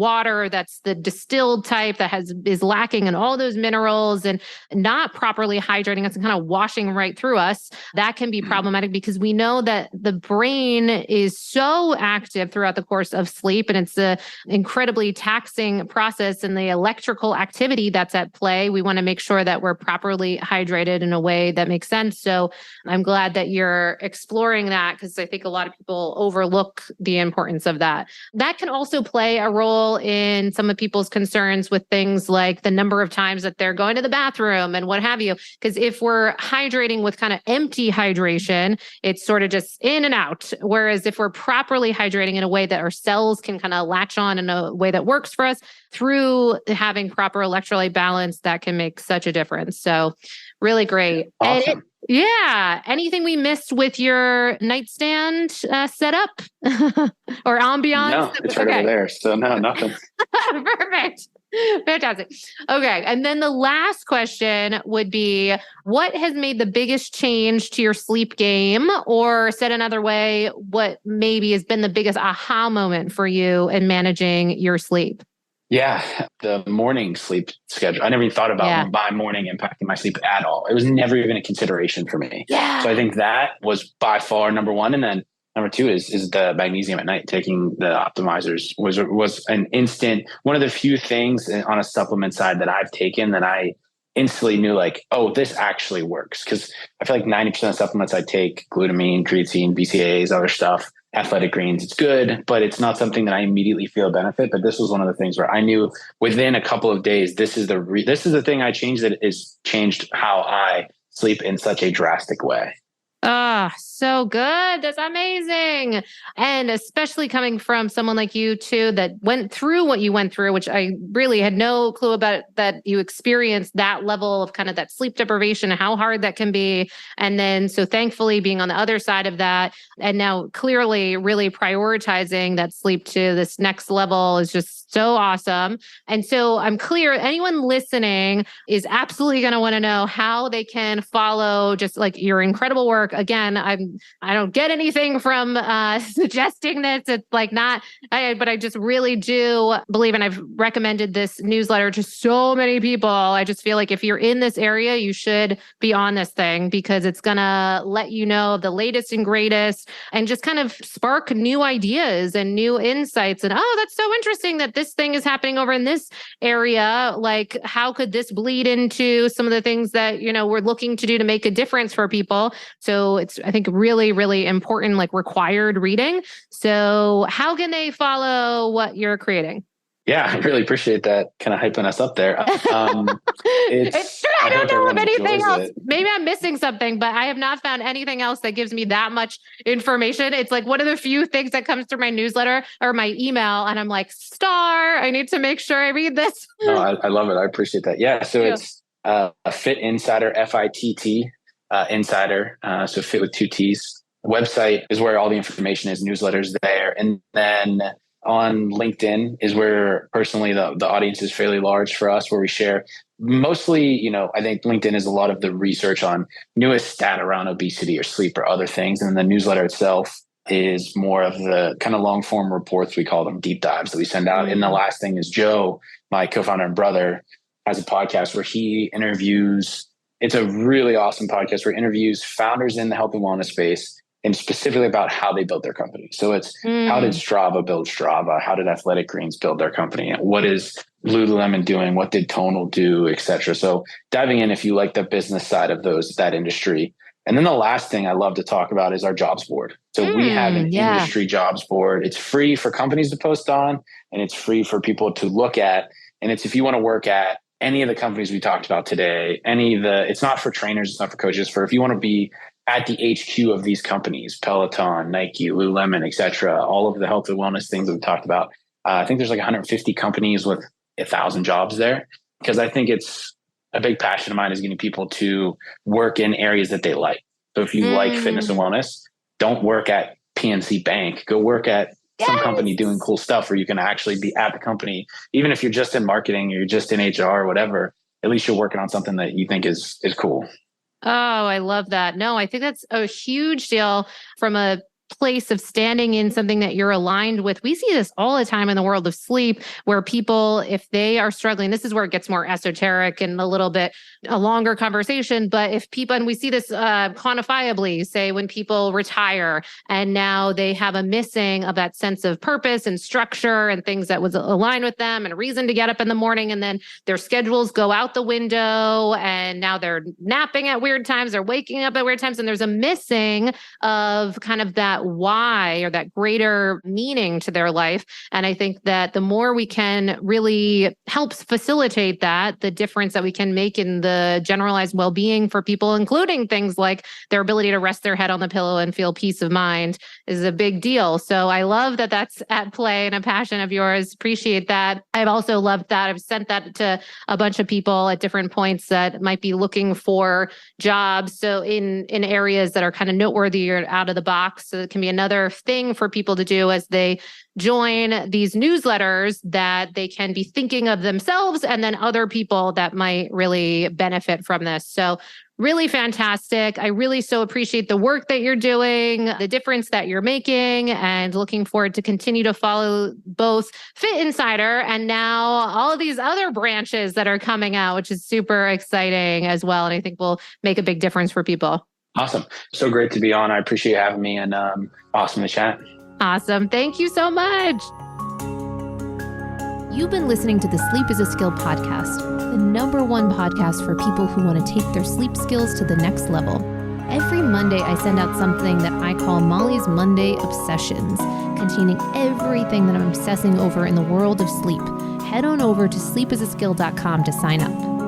water that's the distilled type that is lacking in all those minerals and not properly hydrating us and kind of washing right through us, that can be problematic because we know that the brain is so active throughout the course of sleep, and it's an incredibly taxing process, and the electrical activity that's at play, we want to make sure that we're properly hydrated in a way that makes sense. So I'm glad that you're exploring that, because I think a lot of people overlook the importance of that. That can also play a role in some of people's concerns with things like the number of times that they're going to the bathroom and what have you. Because if we're hydrating with kind of empty hydration, it's sort of just in and out. Whereas if we're properly hydrating in a way that our cells can kind of latch on in a way that works for us through having proper electrolyte balance, that can make such a difference. So really great. Awesome. Yeah. Anything we missed with your nightstand setup or ambiance? No, it's right over there. So no, nothing. Perfect. Fantastic. Okay. And then the last question would be, what has made the biggest change to your sleep game? Or said another way, what maybe has been the biggest aha moment for you in managing your sleep? Yeah, the morning sleep schedule. I never even thought about my morning impacting my sleep at all. It was never even a consideration for me. Yeah. So I think that was by far number one. And then number two is the magnesium at night. Taking the optimizers was an instant, one of the few things on a supplement side that I've taken that I instantly knew like, oh, this actually works. Because I feel like 90% of supplements I take, glutamine, creatine, BCAAs, other stuff, athletic greens, it's good, but it's not something that I immediately feel a benefit. But this was one of the things where I knew within a couple of days, this is the thing I changed that is changed how I sleep in such a drastic way. Ah, so good. That's amazing. And especially coming from someone like you too, that went through what you went through, which I really had no clue about, that you experienced that level of kind of that sleep deprivation, how hard that can be. And then, so thankfully being on the other side of that, and now clearly really prioritizing that sleep to this next level is just so awesome. And so I'm clear, anyone listening is absolutely going to want to know how they can follow just like your incredible work. Again, I don't get anything from suggesting this. It's like but I just really do believe, and I've recommended this newsletter to so many people. I just feel like if you're in this area, you should be on this thing, because it's going to let you know the latest and greatest and just kind of spark new ideas and new insights. And, oh, that's so interesting that this thing is happening over in this area. Like, how could this bleed into some of the things that, we're looking to do to make a difference for people? So it's, I think, really, really important, like required reading. So how can they follow what you're creating? Yeah, I really appreciate that, kind of hyping us up there. It's true. I don't know of anything else. Maybe I'm missing something, but I have not found anything else that gives me that much information. It's like one of the few things that comes through my newsletter or my email, and I'm like, I need to make sure I read this. No, I love it. I appreciate that. Yeah, so it's a Fitt Insider, FITT Insider. So Fitt with 2 T's. Website is where all the information is. Newsletters there, and then on LinkedIn is where personally the audience is fairly large for us, where we share mostly, I think LinkedIn is a lot of the research on newest stat around obesity or sleep or other things. And the newsletter itself is more of the kind of long form reports. We call them deep dives that we send out. Mm-hmm. And the last thing is Joe, my co-founder and brother, has a podcast where he interviews. It's a really awesome podcast where he interviews founders in the health and wellness space, and specifically about how they built their company. So it's how did Strava build Strava? How did Athletic Greens build their company? What is Lululemon doing? What did Tonal do, et cetera? So diving in if you like the business side of that industry. And then the last thing I love to talk about is our jobs board. So we have an industry jobs board. It's free for companies to post on, and it's free for people to look at. And it's if you want to work at any of the companies we talked about today, it's not for trainers, it's not for coaches, for if you want to be at the HQ of these companies, Peloton, Nike, Lululemon, et cetera, all of the health and wellness things that we talked about. I think there's like 150 companies with 1,000 jobs there, because I think it's a big passion of mine is getting people to work in areas that they like. So if you like fitness and wellness, don't work at PNC Bank. Go work at some company doing cool stuff where you can actually be at the company. Even if you're just in marketing, or you're just in HR or whatever, at least you're working on something that you think is cool. Oh, I love that. No, I think that's a huge deal from a place of standing in something that you're aligned with. We see this all the time in the world of sleep, where people, if they are struggling, this is where it gets more esoteric and a little bit a longer conversation. But if people, and we see this quantifiably, say when people retire and now they have a missing of that sense of purpose and structure and things that was aligned with them and a reason to get up in the morning, and then their schedules go out the window and now they're napping at weird times, they're waking up at weird times, and there's a missing of kind of that why or that greater meaning to their life. And I think that the more we can really help facilitate that, the difference that we can make in the generalized well-being for people, including things like their ability to rest their head on the pillow and feel peace of mind, is a big deal. So I love that that's at play and a passion of yours. Appreciate that. I've also loved that. I've sent that to a bunch of people at different points that might be looking for jobs. So in areas that are kind of noteworthy or out of the box. So it can be another thing for people to do as they join these newsletters, that they can be thinking of themselves and then other people that might really benefit from this. So really fantastic. I really so appreciate the work that you're doing, the difference that you're making, and looking forward to continue to follow both Fitt Insider and now all of these other branches that are coming out, which is super exciting as well. And I think will make a big difference for people. Awesome. So great to be on. I appreciate having me, and awesome to chat. Awesome. Thank you so much. You've been listening to the Sleep is a Skill podcast, the #1 podcast for people who want to take their sleep skills to the next level. Every Monday, I send out something that I call Molly's Monday Obsessions, containing everything that I'm obsessing over in the world of sleep. Head on over to sleepisaskill.com to sign up.